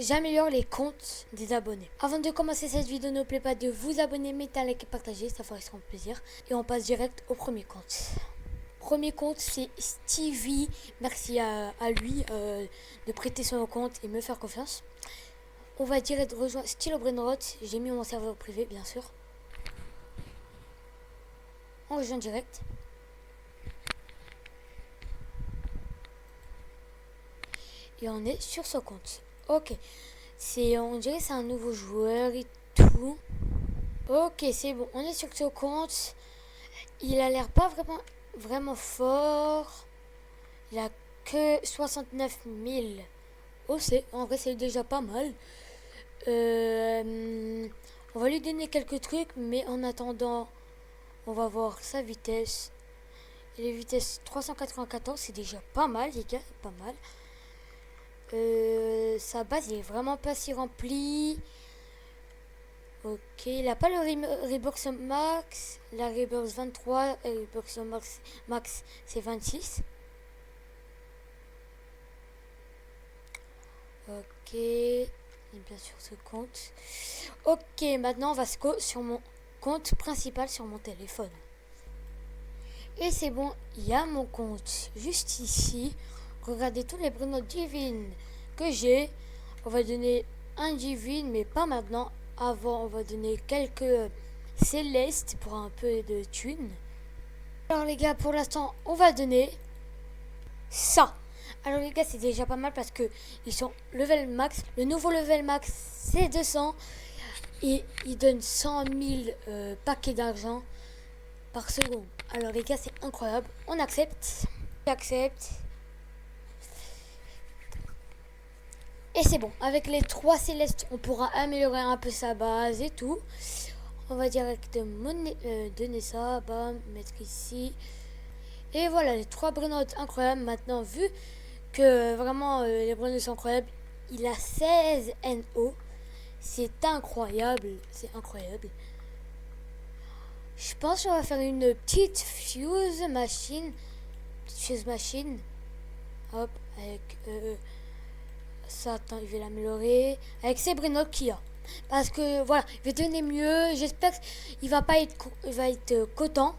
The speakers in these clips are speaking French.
j'améliore les comptes des abonnés. Avant de commencer cette vidéo, n'oubliez pas de vous abonner, mettez un like et partager, ça ferait grand plaisir. Et on passe direct au premier compte. Premier compte, c'est Stevie. Merci à lui de prêter son compte et me faire confiance. On va direct rejoindre Stylo Brainrot. J'ai mis mon serveur privé, bien sûr. On rejoint direct. Et on est sur ce compte. Ok. On dirait que c'est un nouveau joueur et tout. Ok, c'est bon. On est sur ce compte. Il a l'air pas vraiment fort. Il a que 69 000 OC. En vrai, c'est déjà pas mal. On va lui donner quelques trucs, mais en attendant, on va voir sa vitesse. Et les vitesses 394, c'est déjà pas mal, les gars, pas mal. Sa base, il est vraiment pas si rempli. Ok, il n'a pas le Reeboks Max. La Reeboks 23, et le Reeboks Max c'est 26. Ok, et bien sûr ce compte. Ok, maintenant on va se go sur mon compte principal sur mon téléphone. Et c'est bon, il y a mon compte juste ici. Regardez tous les prénoms divines que j'ai. On va donner un divine, mais pas maintenant. Avant, on va donner quelques célestes pour un peu de thunes. Alors les gars, pour l'instant, on va donner ça. Alors les gars, c'est déjà pas mal parce que ils sont level max. Le nouveau level max, c'est 200. Et ils donnent 100 000 paquets d'argent par seconde. Alors les gars, c'est incroyable. On accepte. J'accepte. Et c'est bon. Avec les 3 célestes, on pourra améliorer un peu sa base et tout. On va direct donner ça. Bam, mettre ici. Et voilà, les 3 Brainrots incroyables. Maintenant, vu que vraiment les Brainrots sont incroyables, il a 16 NO. C'est incroyable. C'est incroyable. Je pense qu'on va faire une petite fuse machine. Hop, avec ça, attends, je vais l'améliorer. Avec ces Brainrots qu'il y a. Parce que voilà, il va donner mieux. J'espère qu'il va pas être, content.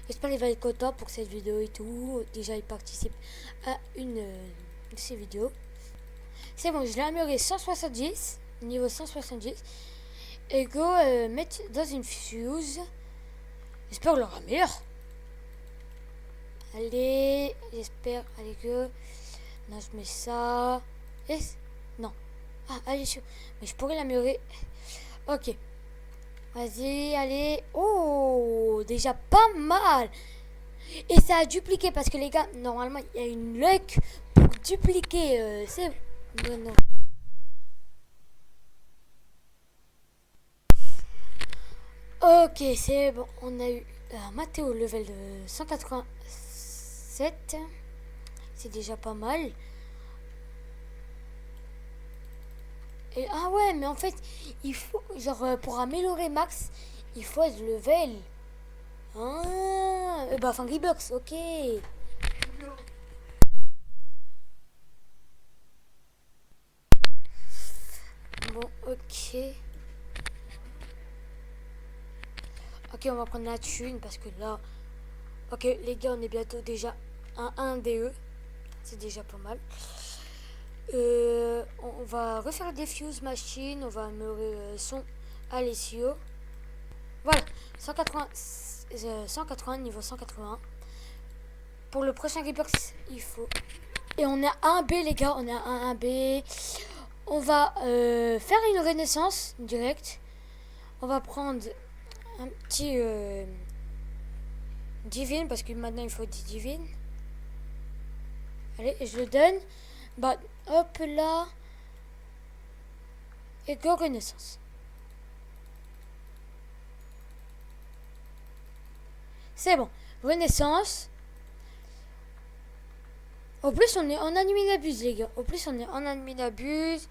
J'espère qu'il va être content pour cette vidéo et tout. Déjà, il participe à une de ces vidéos. C'est bon, je l'ai amélioré 170. Niveau 170. Et go mettre dans une fuse. J'espère qu'on l'aura meilleur. Allez, j'espère. Allez, go. Non, je mets ça. Et non. Ah, allez, mais je pourrais l'améliorer. Ok. Vas-y, allez. Oh, déjà pas mal. Et ça a dupliqué parce que les gars, normalement, il y a une luck pour dupliquer. C'est bon, non. Ok, c'est bon. On a eu Mathéo level de 187. C'est déjà pas mal. Et, ah ouais, mais en fait, il faut, genre, pour améliorer Max, il faut être level. Ah, bah, enfin, Reeboks, ok. Bon, ok. Ok, on va prendre la thune parce que là... Ok, les gars, on est bientôt déjà à 1 DE. C'est déjà pas mal. On va refaire des fuse machines. On va améliorer son Alessio. Voilà, 180, niveau 180. Pour le prochain Reeboks, il faut... Et on a un B, les gars, on a un B. On va faire une renaissance directe. On va prendre un petit divine, parce que maintenant il faut des divines. Allez, je le donne. Bah, hop là. Et go renaissance. C'est bon. Renaissance. Au plus, on est en admin abuse, les gars. Au plus, on est en admin abuse.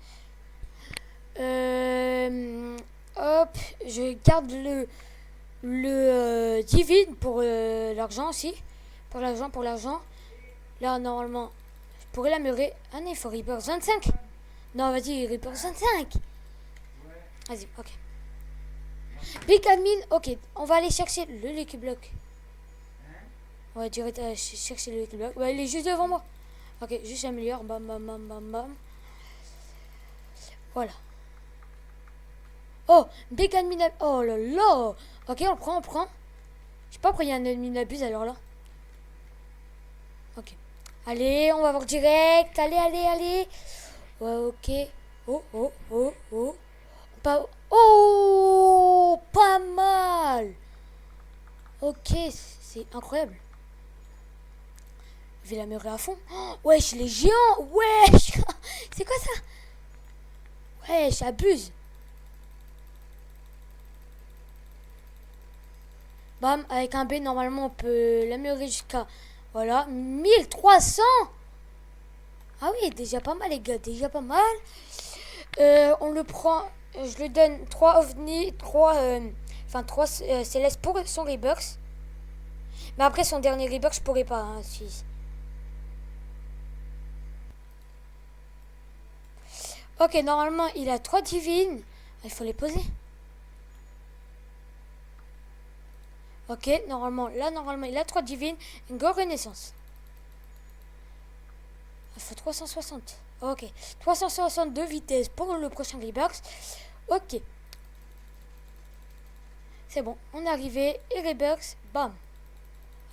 Hop, je garde le divine pour l'argent aussi. Pour l'argent. Là, normalement, je pourrais l'améliorer. Ah non, il faut Reeboks 25. Non, vas-y, Reaper 65. Vas-y, ok. Big Admin, ok. On va aller chercher le Lucky Block. On va direct chercher le Lucky Block. Ouais, il est juste devant moi. Ok, juste j'améliore. Bam, bam, bam, bam, bam. Voilà. Oh, Big Admin. Oh là là. Ok, on le prend, on le prend. Je sais pas pourquoi il y a un admin abuse alors là. Ok. Allez, on va voir direct. Allez, allez, allez. Ouais, ok. Oh, oh, oh, oh. Pas... Oh, pas mal. Ok, c'est incroyable. Je vais l'améliorer à fond. Oh, wesh, les géants. Wesh. C'est quoi ça? Wesh, abuse. Bam, avec un B, normalement, on peut l'améliorer jusqu'à... Voilà, 1300. Ah oui, déjà pas mal, les gars. Déjà pas mal. On le prend... Je lui donne 3 ovnis, 3... Enfin, 3 célestes pour son Rebirth. Mais après, son dernier Rebirth, je pourrais pas. Hein, si. Ok, normalement, il a 3 divines. Il faut les poser. Ok, normalement, là, normalement, il a 3 divines. Une go renaissance. Il faut 360. Ok, 362 vitesses pour le prochain Rebirth. Ok. C'est bon, on est arrivé. Et Rebirth, bam.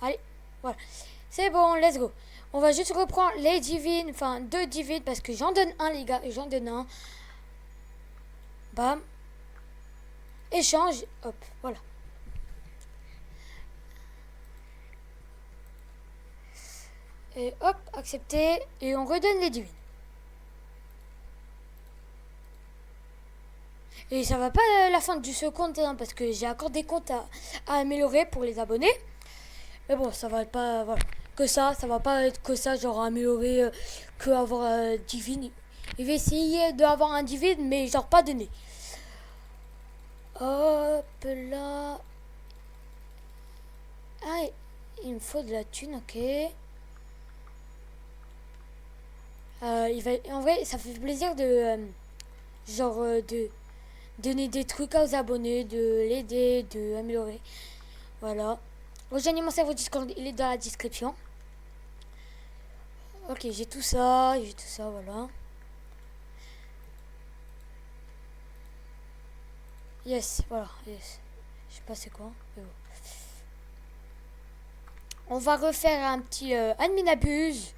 Allez, voilà. C'est bon, let's go. On va juste reprendre les divines, enfin 2 divines, parce que j'en donne un, les gars. J'en donne un. Bam. Échange. Hop, voilà. Et hop, accepter. Et on redonne les divines. Et ça va pas la fin du ce compte, hein, parce que j'ai encore des comptes à améliorer pour les abonnés. Mais bon, ça va être pas... Voilà. Que ça va pas être que ça, genre améliorer, que avoir divine. Il va essayer d'avoir un divine, mais genre pas donné. Hop là. Ah, il me faut de la thune, ok. En vrai, ça fait plaisir de... de donner des trucs aux abonnés, de l'aider, de améliorer. Voilà. Rejoignez mon serveur Discord, il est dans la description. Ok, j'ai tout ça, voilà. Yes, voilà, yes. Je sais pas c'est quoi, mais bon. On va refaire un petit admin abuse.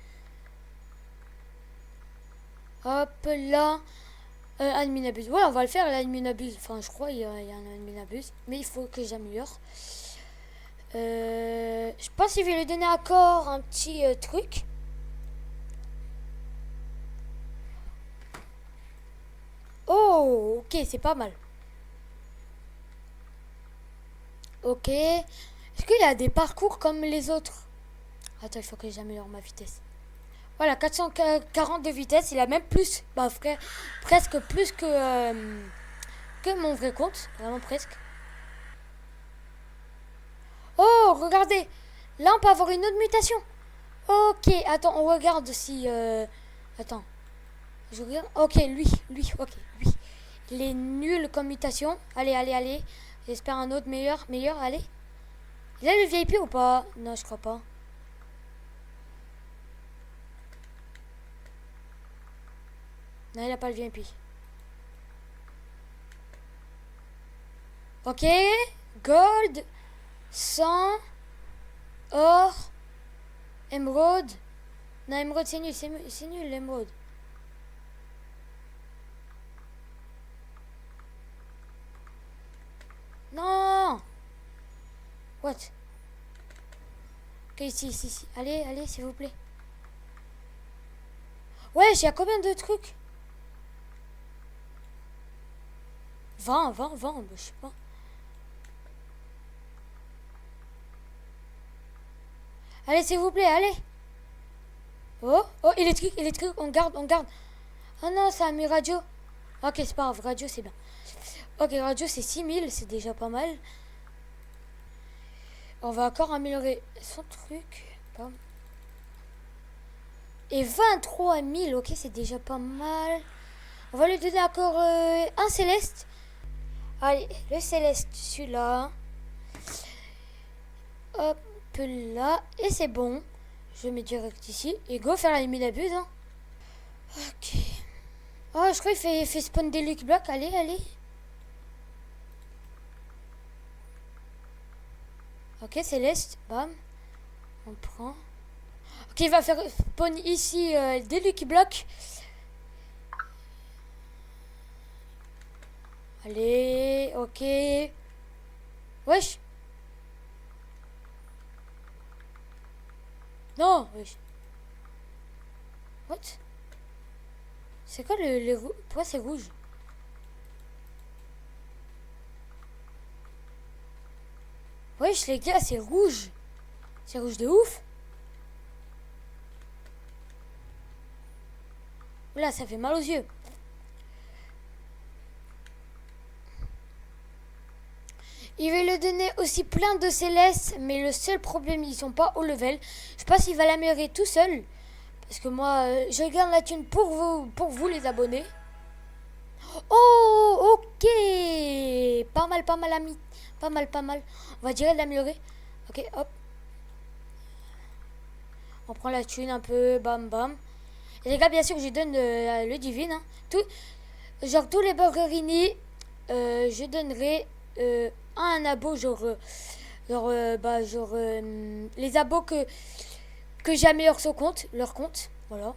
Hop là. Admin abuse. Ouais, on va le faire l'admin abuse. Enfin, je crois qu'il y a un admin abuse. Mais il faut que j'améliore. Je pense qu'il va lui donner encore un petit truc. Oh, ok, c'est pas mal. Ok. Est-ce qu'il y a des parcours comme les autres? Attends, il faut que j'améliore ma vitesse. Voilà, 440 de vitesse. Il a même plus. Bah, frère, presque plus que mon vrai compte. Vraiment presque. Oh, regardez. Là, on peut avoir une autre mutation. Ok, attends, on regarde si... Attends. Je regarde. Ok, ok, lui. Il est nul comme mutation. Allez, allez, allez. J'espère un autre meilleur, allez. Il a le VIP ou pas? Non, je crois pas. Non, il a pas le VIP. Ok. Gold. 100. Or. Émeraude. Non, émeraude, c'est nul, l'émeraude. Non. What? Ok, ici. Allez, allez, s'il vous plaît. Ouais, j'ai combien de trucs? 20, bah, je sais pas. Allez, s'il vous plaît, allez. Oh, électrique, on garde. Oh non, ça a mis radio. Ok, c'est pas grave, radio, c'est bien. Ok, radio, c'est 6000, c'est déjà pas mal. On va encore améliorer son truc. Bam. Et 23 000, ok, c'est déjà pas mal. On va lui donner encore un céleste. Allez, le céleste, celui-là. Hop là. Et c'est bon. Je mets direct ici. Et go faire la mine à but. Hein. Ok. Oh, je crois qu'il fait spawn des Lucky Blocks. Allez, allez. Ok, céleste. Bam. On prend. Ok, il va faire spawn ici des Lucky Blocks. Allez, ok. Wesh. Non, wesh. What? C'est quoi les rouges? Pourquoi c'est rouge? Wesh les gars, c'est rouge. C'est rouge de ouf. Là, ça fait mal aux yeux. Il va lui donner aussi plein de célestes, mais le seul problème, ils sont pas au level. Je pense qu'il va l'améliorer tout seul. Parce que moi, je garde la thune pour vous les abonnés. Oh, ok. Pas mal, ami. Pas mal. On va direct l'améliorer. Ok, hop. On prend la thune un peu, bam. Et les gars, bien sûr, je donne le divine. Hein. Genre, tous les burgerini, je donnerai un abo, les abos que j'améliore son compte, leur compte, voilà.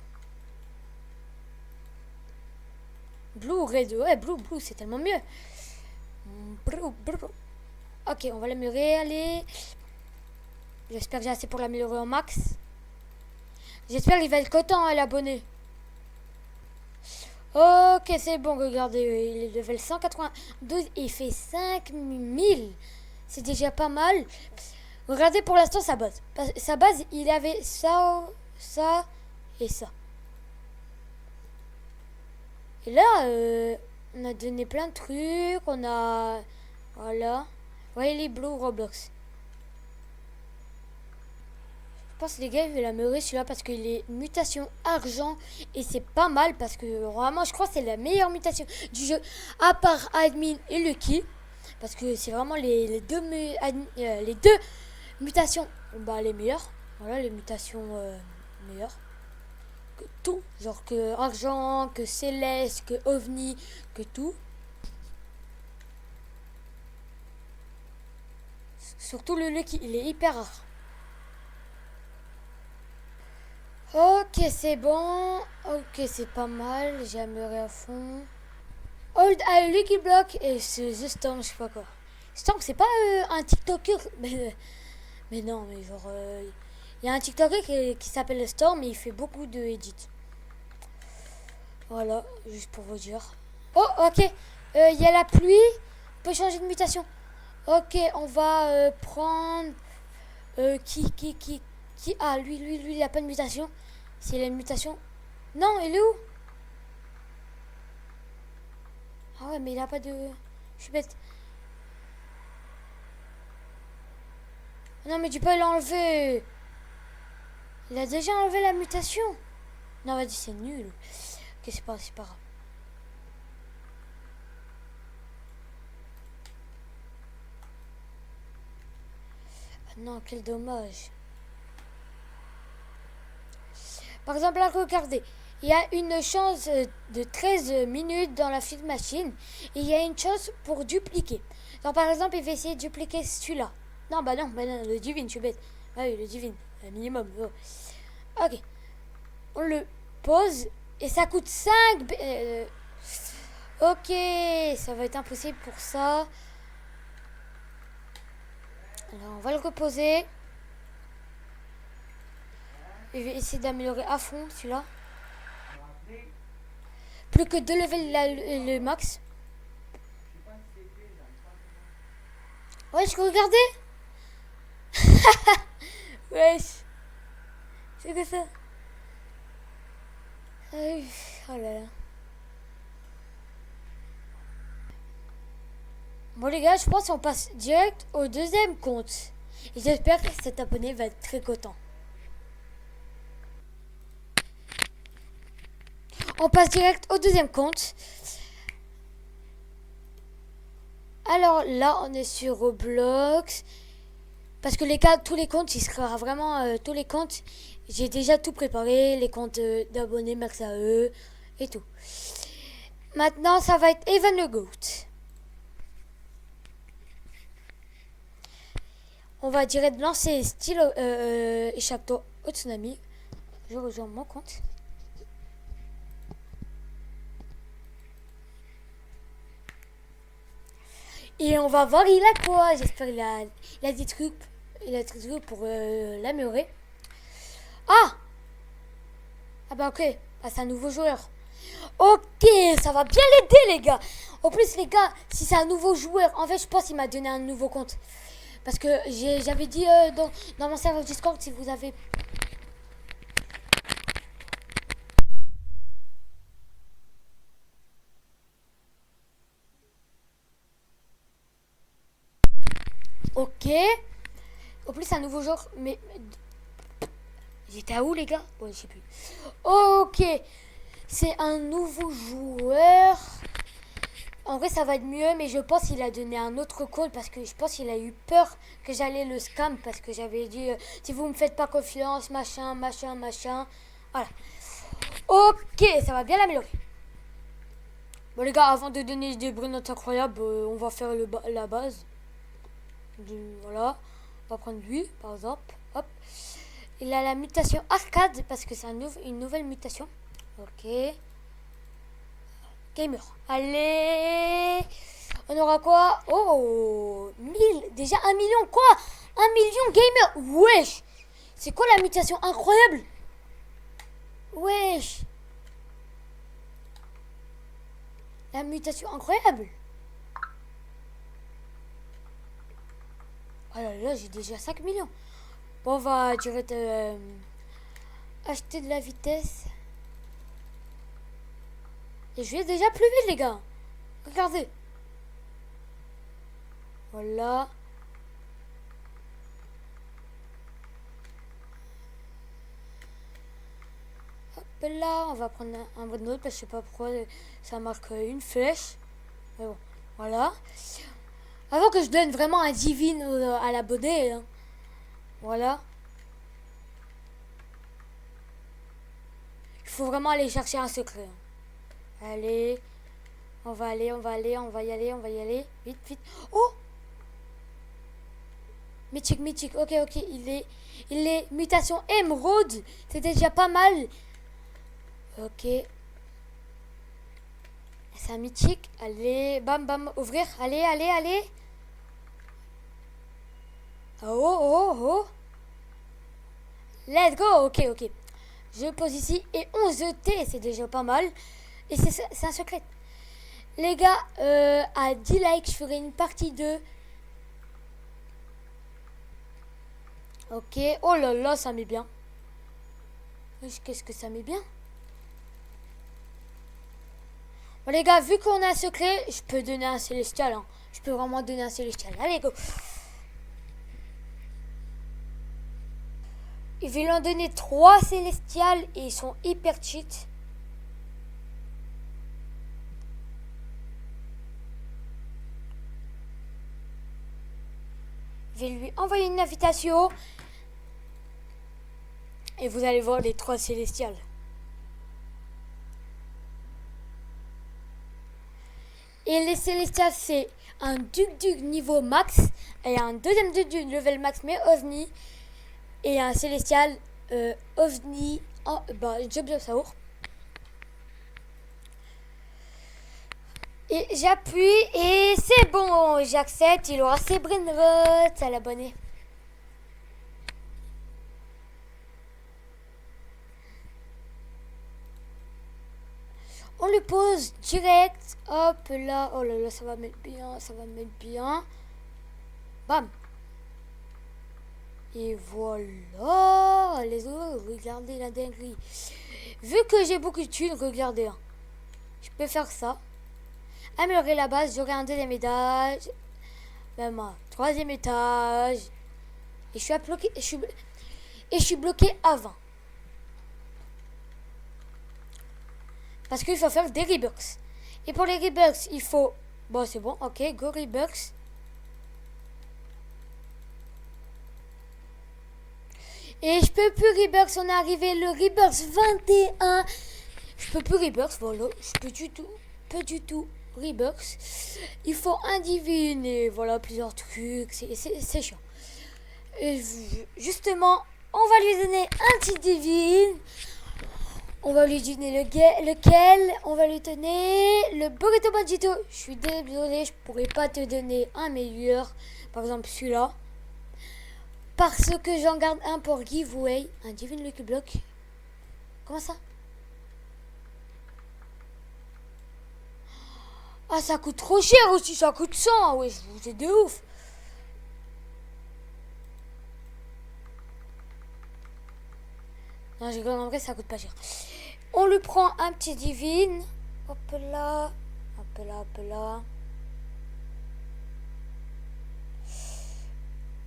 Blue ou red, ouais, blue, c'est tellement mieux. Ok, on va l'améliorer, allez. J'espère que j'ai assez pour l'améliorer en max. J'espère qu'il va être content à l'abonné. Ok, c'est bon, regardez, il est level 192 et il fait 5000. C'est déjà pas mal. Regardez pour l'instant sa base. Sa base, il avait ça et ça. Et là, on a donné plein de trucs. On a... Voilà. Voyez les Blue Roblox. Je pense les gars, il va l'améliorer celui-là parce qu'il est mutation argent et c'est pas mal parce que vraiment je crois que c'est la meilleure mutation du jeu à part admin et Lucky parce que c'est vraiment les deux mutations les meilleures. Voilà les mutations meilleures que tout, genre que argent, que céleste, que ovni, que tout. Surtout le Lucky, il est hyper rare. Ok, c'est bon. Ok, c'est pas mal. J'ai amélioré à fond. Hold a Lucky Block et c'est The Storm, je sais pas quoi. Storm, c'est pas un TikToker. Mais non, mais genre. Il y a un TikToker qui s'appelle Storm et il fait beaucoup de edits. Voilà, juste pour vous dire. Oh, ok. Il y a la pluie. On peut changer de mutation. Ok, on va prendre. Qui ah, lui, il a pas de mutation. C'est la mutation. Non, il est où? Ah ouais, mais il a pas de... Je suis bête. Non, mais tu peux l'enlever. Il a déjà enlevé la mutation. Non, vas-y, c'est nul. Ok, c'est pas grave. Ah non, quel dommage. Par exemple, là, regardez. Il y a une chance de 13 minutes dans la Field Machine. Et il y a une chance pour dupliquer. Donc, par exemple, il va essayer de dupliquer celui-là. Non, bah non, le divine, je suis bête. Ah oui, le divine, un minimum. Oh. Ok. On le pose. Et ça coûte 5... ok, ça va être impossible pour ça. Alors, on va le reposer. Je vais essayer d'améliorer à fond celui-là. Plus que 2 levels le max. Ouais, je peux regarder. Wesh. C'est que ça. Oh là là. Bon les gars, je pense qu'on passe direct au deuxième compte. Et j'espère que cet abonné va être très content. On passe direct au deuxième compte. Alors là, on est sur Roblox. Parce que les gars, tous les comptes, il sera vraiment tous les comptes. J'ai déjà tout préparé, les comptes d'abonnés, merci à eux et tout. Maintenant, ça va être Evan le Goat. On va direct lancer style échappe-toi au tsunami. Je rejoins mon compte. Et on va voir il a quoi. J'espère qu'il a des trucs. Il a des trucs pour l'améliorer. Ah bah ok. Ah, c'est un nouveau joueur. Ok, ça va bien l'aider les gars. En plus les gars, si c'est un nouveau joueur, en fait je pense qu'il m'a donné un nouveau compte. Parce que j'avais dit dans mon serveur Discord, si vous avez... Ok. En plus, c'est un nouveau genre, mais... J'étais à où, les gars? Ouais, je sais plus. Ok. C'est un nouveau joueur. En vrai, ça va être mieux, mais je pense qu'il a donné un autre compte parce que je pense qu'il a eu peur que j'allais le scam parce que j'avais dit si vous me faites pas confiance, machin. Voilà. Ok, ça va bien l'améliorer. Bon, les gars, avant de donner des brunottes incroyables, on va faire la base. Voilà. On va prendre lui, par exemple. Hop. Il a la mutation arcade parce que c'est une nouvelle mutation. Ok. Gamer. Allez. On aura quoi? Oh 1000. Déjà 1 million quoi? 1 million gamer. Wesh. C'est quoi la mutation incroyable? Wesh. La mutation incroyable. Oh là là, j'ai déjà 5 millions. Bon, on va direct acheter de la vitesse. Et je vais déjà plus vite, les gars. Regardez. Voilà. Hop là, on va prendre un bon autre parce que je sais pas pourquoi ça marque une flèche. Mais bon, voilà. Avant que je donne vraiment un divine à l'abonné. Hein. Voilà. Il faut vraiment aller chercher un secret. Hein. Allez. On va y aller. Vite. Oh! Mythique. Ok. Il est mutation émeraude. C'est déjà pas mal. Ok. C'est un mythique. Allez, bam, ouvrir. Allez. Oh. Let's go. Ok. Je pose ici. Et 11 T, c'est déjà pas mal. Et c'est un secret. Les gars, à 10 likes, je ferai une partie 2. Ok. Oh là là, ça met bien. Qu'est-ce que ça met bien? Bon les gars, vu qu'on a un secret, je peux donner un célestial. Hein. Je peux vraiment donner un célestial. Allez, go. Il va lui en donner 3 célestials et ils sont hyper cheat. Je vais lui envoyer une invitation. Et vous allez voir les 3 célestials. Et les célestials, c'est un duc niveau max. Et un deuxième duc du level max, mais ovni. Et un célestial ovni. Job Saour. Et j'appuie et c'est bon, j'accepte. Il aura ses brainrots à l'abonné. On le pose direct. Hop là. Oh là là, ça va mettre bien. Bam. Et voilà. Les autres, regardez la dinguerie. Vu que j'ai beaucoup de thunes, regardez. Hein. Je peux faire ça. Améliorer la base, j'aurai un deuxième étage. Même un troisième étage. Et je suis bloqué à 20. Parce qu'il faut faire des Rebucks. Et pour les Rebucks, il faut... Bon, c'est bon, ok, go Rebucks. Et je peux plus Rebucks, on est arrivé le Rebucks 21. Je peux plus Rebucks, voilà, je peux du tout Rebucks. Il faut un divine et voilà, plusieurs trucs, c'est chiant. Et justement, on va lui donner un petit divine. On va lui donner lequel? On va lui donner le Burrito Bandito. Je suis désolé, je pourrais pas te donner un meilleur. Par exemple celui-là. Parce que j'en garde un pour giveaway. Un Divine Lucky Block. Comment ça? Ah, ça coûte trop cher aussi. Ça coûte 100. Ouais, c'est de ouf. Non, j'ai en vrai, ça coûte pas cher. On lui prend un petit divine. Hop là. Hop là, hop là.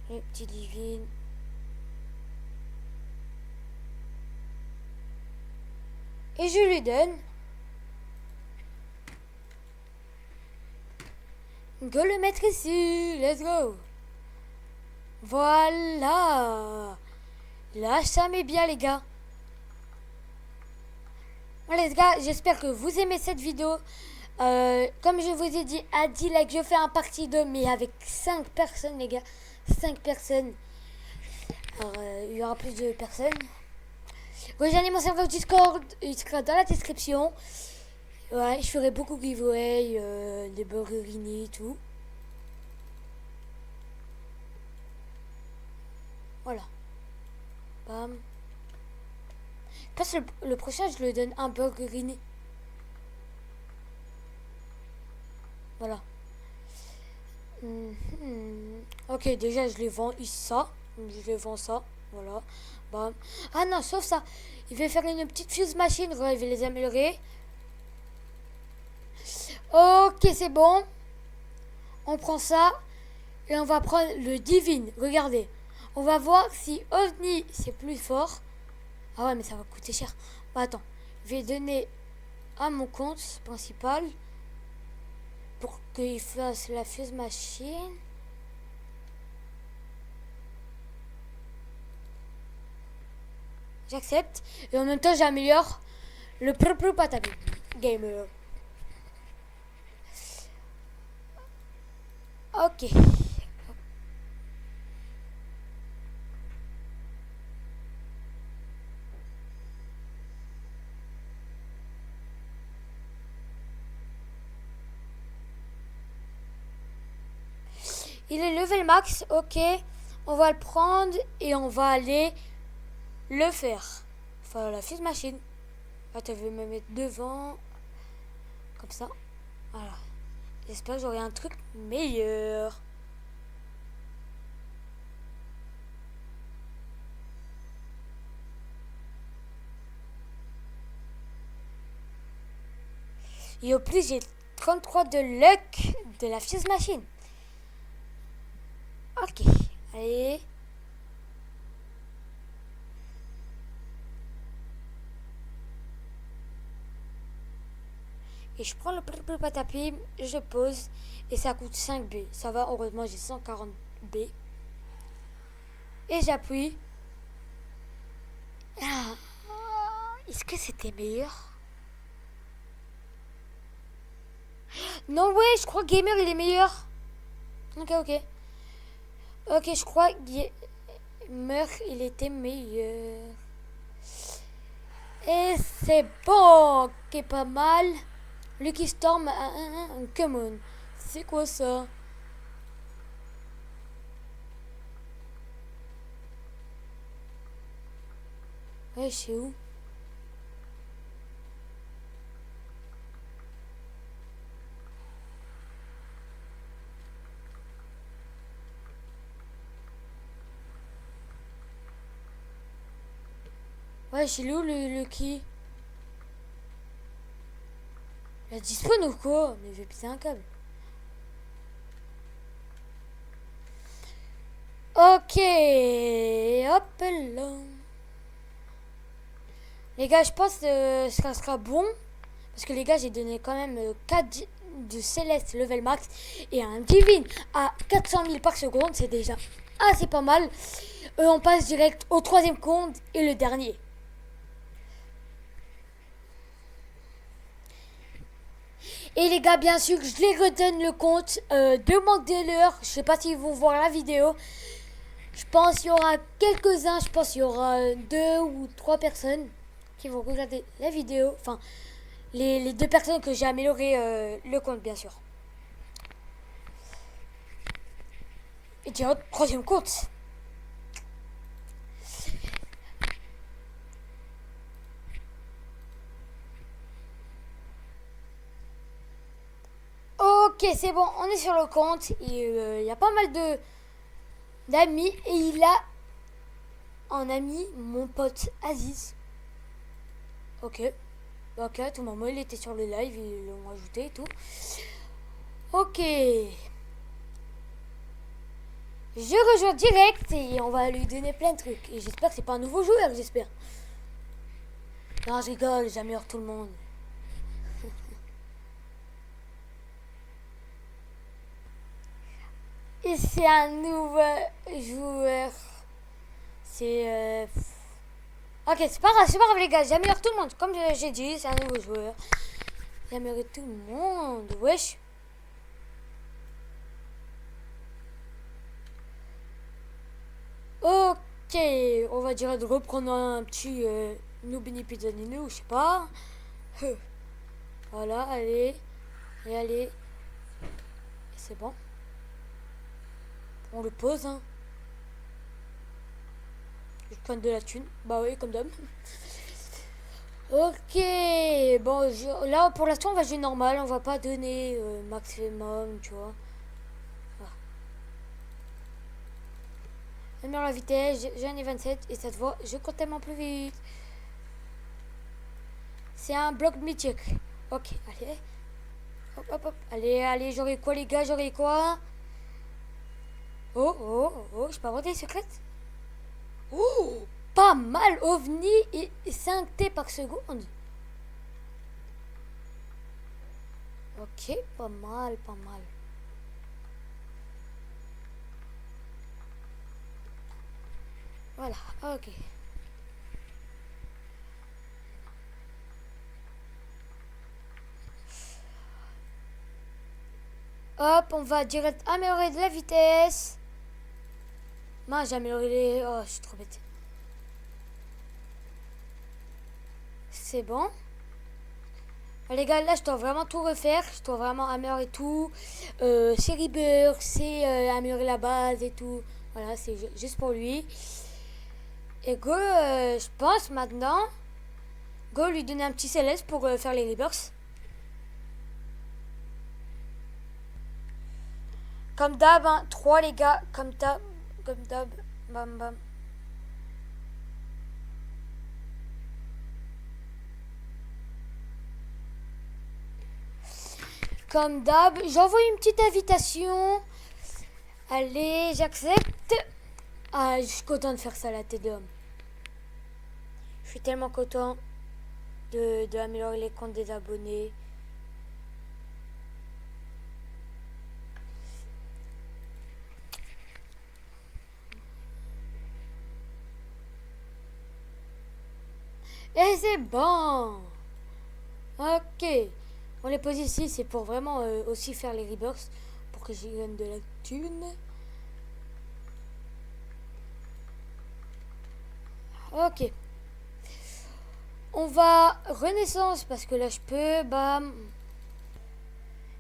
Le petit divine. Et je lui donne. Go le mettre ici. Let's go. Voilà. Là, ça met bien, les gars. Voilà, les gars, j'espère que vous aimez cette vidéo. Comme je vous ai dit, à 10 likes, je fais un partie 2, mais avec 5 personnes, les gars. 5 personnes. Alors, il y aura plus de personnes. Rejoignez mon serveur Discord, il sera dans la description. Ouais, je ferai beaucoup de giveaway, des burgerini et tout. Voilà. Bam. Parce que le prochain, je lui donne un burgerini. Voilà. Ok, déjà, je les vends ça. Je les vends ça. Voilà. Bam. Ah non, sauf ça. Il va faire une petite fuse machine. Il va les améliorer. Ok, c'est bon. On prend ça. Et on va prendre le divine. Regardez. On va voir si OVNI c'est plus fort. Ah ouais, mais ça va coûter cher. Bah attends. Je vais donner à mon compte principal. Pour qu'il fasse la fuse machine. J'accepte. Et en même temps, j'améliore le propre patapi gamer. Ok. Il est level max. Ok. On va le prendre et on va aller le faire. Enfin, la fuse machine. Attends, je vais me mettre devant. Comme ça. Voilà. J'espère que j'aurai un truc meilleur. Et au plus, j'ai 33 de luck de la fuse machine. Ok. Allez. Et je prends le patapi, je pose et ça coûte 5 B. Ça va, heureusement j'ai 140 B. Et j'appuie. Ah, est-ce que c'était meilleur? Non, ouais, je crois que Gamer il est meilleur. Ok, ok. Ok, je crois que Gamer il était meilleur. Et c'est bon, ok, pas mal. Lucky Storm, come on. C'est quoi ça? Ouais, je sais où? Ouais, je sais où le Lucky? Il a disponible ou quoi? Mais je vais péter un câble. Ok, hop là. Les gars, je pense que ça sera bon. Parce que les gars, j'ai donné quand même 4 de Céleste level max et un Divine à 400 000 par seconde. C'est déjà assez pas mal. On passe direct au troisième compte et le dernier. Et les gars, bien sûr, je les redonne le compte. Demandez-leur. Je sais pas s'ils vont voir la vidéo. Je pense qu'il y aura quelques-uns. Je pense qu'il y aura 2 ou 3 personnes qui vont regarder la vidéo. Enfin, les 2 personnes que j'ai amélioré le compte, bien sûr. Et direct, troisième compte. Ok, c'est bon, on est sur le compte. Il y a pas mal d'amis. Et il a un ami, mon pote Aziz. Ok. Ok, tout le moment, il était sur le live, ils l'ont ajouté et tout. Ok. Je rejoins direct et on va lui donner plein de trucs. Et j'espère que c'est pas un nouveau joueur, j'espère. Non, je rigole, j'améliore tout le monde. Et c'est un nouveau joueur. C'est... Ok, c'est pas grave les gars, j'améliore tout le monde. Comme j'ai dit, c'est un nouveau joueur. J'améliore tout le monde, wesh. Ok, on va dire de reprendre un petit Noobini Pizzanino, je sais pas. Voilà, allez. Et allez. C'est bon. On le pose, hein. Je prends de la thune. Bah oui, comme d'hab. Ok, bon, là pour l'instant on va jouer normal, on va pas donner maximum, tu vois. Voilà. Améliore la vitesse, j'en ai 27 et ça te voit, je compte tellement plus vite. C'est un bloc mythique. Ok, allez. Hop, hop, hop. Allez, j'aurai quoi les gars, j'aurai quoi? Oh, je peux avoir des secrets? Oh, pas mal, OVNI et 5T par seconde. Ok, pas mal, pas mal. Voilà, ok. Hop, on va direct améliorer de la vitesse. Moi, j'ai amélioré les... Oh, je suis trop bête. C'est bon. Les gars, là, je dois vraiment tout refaire. Je dois vraiment améliorer tout. C'est Rebirth, c'est améliorer la base et tout. Voilà, c'est juste pour lui. Et go, je pense maintenant, go lui donner un petit céleste pour faire les Rebirths. Comme d'hab, hein, 3 les gars, comme d'hab, bam bam. Comme d'hab, j'envoie une petite invitation. Allez, j'accepte. Ah, je suis content de faire ça, la tête d'homme. Je suis tellement content de améliorer les comptes des abonnés. Et c'est bon. Ok. On les pose ici, c'est pour vraiment aussi faire les Rebirths. Pour que j'y gagne de la thune. Ok. On va Renaissance parce que là je peux. Bam.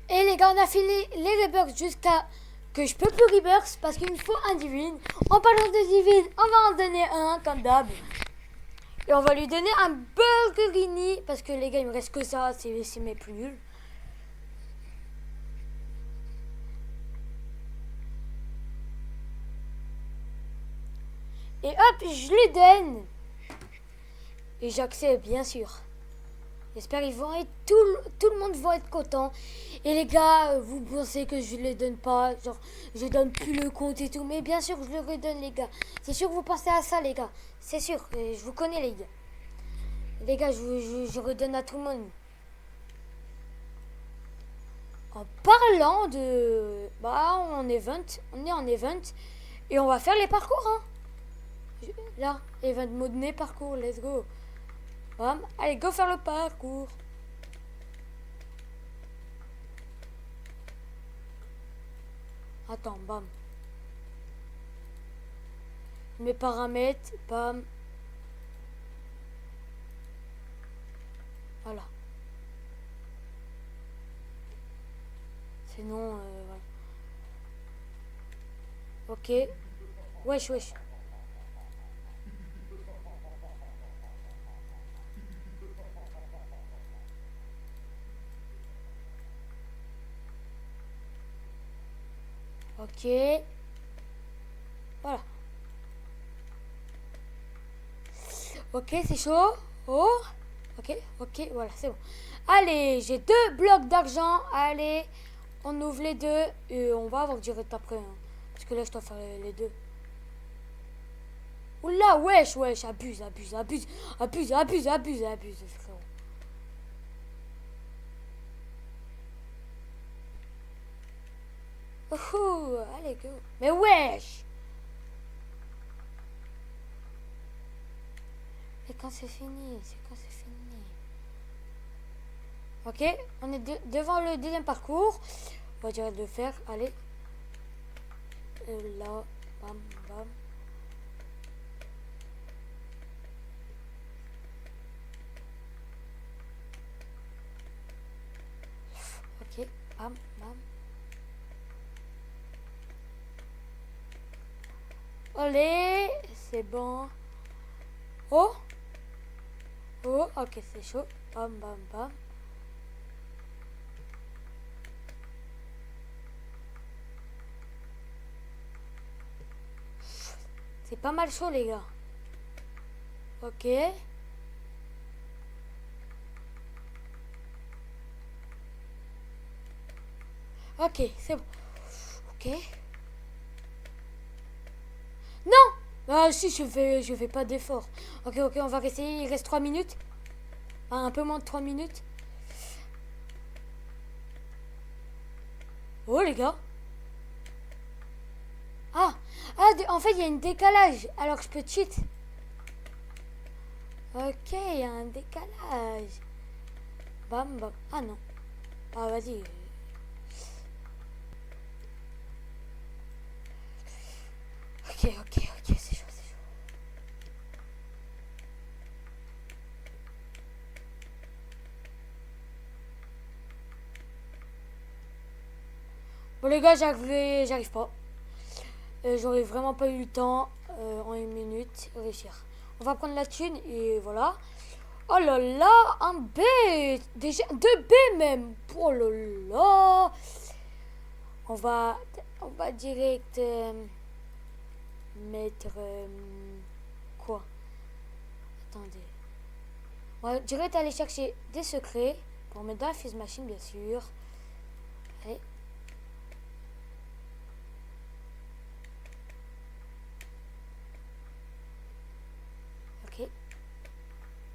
Et les gars, on a fini les Rebirths jusqu'à que je peux plus Rebirths parce qu'il me faut un Divine. En parlant de Divine, on va en donner un comme d'hab. Et on va lui donner un Bulgarini parce que les gars, il me reste que ça, c'est mes plus nuls. Et hop, je lui donne. Et j'accepte, bien sûr. J'espère qu'ils vont être tout le monde va être content. Et les gars, vous pensez que je ne les donne pas, genre je donne plus le compte et tout, mais bien sûr je le redonne les gars. C'est sûr que vous pensez à ça les gars. C'est sûr, je vous connais les gars. Les gars, je redonne à tout le monde. En parlant de... Bah, on est en event. Et on va faire les parcours, hein. Là, event mode nez parcours, let's go. Bam. Allez, go faire le parcours. Attends, bam. Mes paramètres, bam. Voilà. Sinon, voilà. Ok. Wesh, wesh. Ok. Voilà. Ok, c'est chaud. Oh. Ok, ok, voilà, c'est bon. Allez, j'ai 2 blocs d'argent. Allez, on ouvre les deux et on va avoir direct après. Hein. Parce que là, je dois faire les deux. Oula, wesh, wesh, abuse, abuse, abuse, abuse, abuse, abuse, abuse, frérot. Ouhou, allez, go. Mais wesh. Et quand c'est fini, c'est quand c'est fini. Ok, on est devant le deuxième parcours. On va direct le faire, allez. Là, bam, bam. Ok, bam, bam. Allez, c'est bon. Oh, oh, ok, c'est chaud. Bam, bam, bam. C'est pas mal chaud, les gars. Ok. Ok, c'est bon. Ok. Non. Ah si, je fais pas d'effort. Ok, ok, on va essayer. Il reste 3 minutes. Ah, un peu moins de 3 minutes. Oh, les gars. Ah, en fait, il y a un décalage. Alors que je peux cheat. Ok, il y a un décalage. Bam, bam. Ah non. Ah, vas-y. Ok, ok, ok, c'est chaud, c'est chaud. Bon, les gars, j'arrive pas. J'aurais vraiment pas eu le temps en 1 minute réussir. On va prendre la thune et voilà. Oh là là, un B. Déjà 2 B même. Oh là là. On va, on va direct mettre quoi? Attendez. On va direct aller chercher des secrets pour mettre dans la fuse machine, bien sûr. Allez. Ok.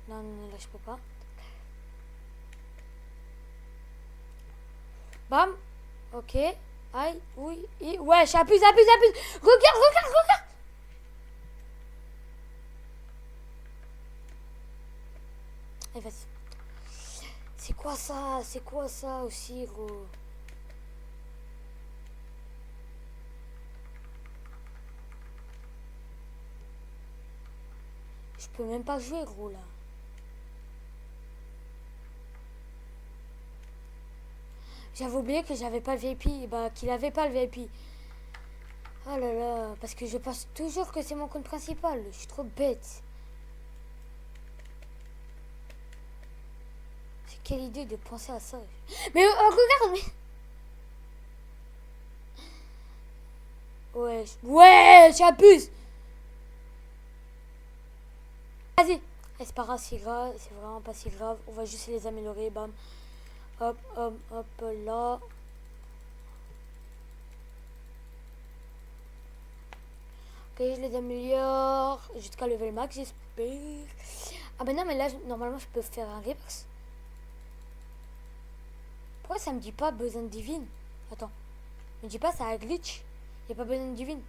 Non, non, là je peux pas. Bam. Ok. Aïe, oui, et... Ouais, j'abuse, abuse, abuse. Regarde, regarde, regarde. Allez, vas-y. C'est quoi ça? C'est quoi ça aussi, gros? Je peux même pas jouer, gros, là. J'avais oublié que j'avais pas le VIP. Bah, qu'il avait pas le VIP. Oh là là. Parce que je pense toujours que c'est mon compte principal. Je suis trop bête. C'est quelle idée de penser à ça. Mais regarde, mais... Ouais, ouais, j'abuse. Vas-y. C'est pas grave, si grave. C'est vraiment pas si grave. On va juste les améliorer. Bam. Hop, hop, hop, là. Ok, je les améliore jusqu'à level max, j'espère. Ah ben non, mais là, normalement, je peux faire un reverse. Pourquoi ça me dit pas besoin de divine? Attends. Me dis pas ça a glitch. Y a pas besoin de divine.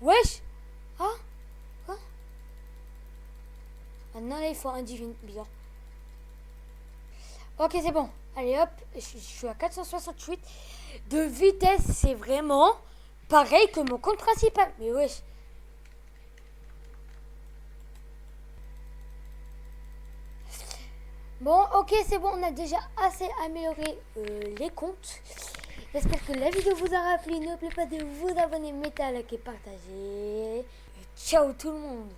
Wesh. Ah. Quoi? Maintenant là il faut un divine. Bizarre. Ok c'est bon. Allez hop. Je suis à 468. De vitesse c'est vraiment pareil que mon compte principal. Mais wesh. Bon, ok, c'est bon, on a déjà assez amélioré les comptes. J'espère que la vidéo vous aura plu. N'oubliez pas de vous abonner, mettez à liker, partager. Et ciao tout le monde.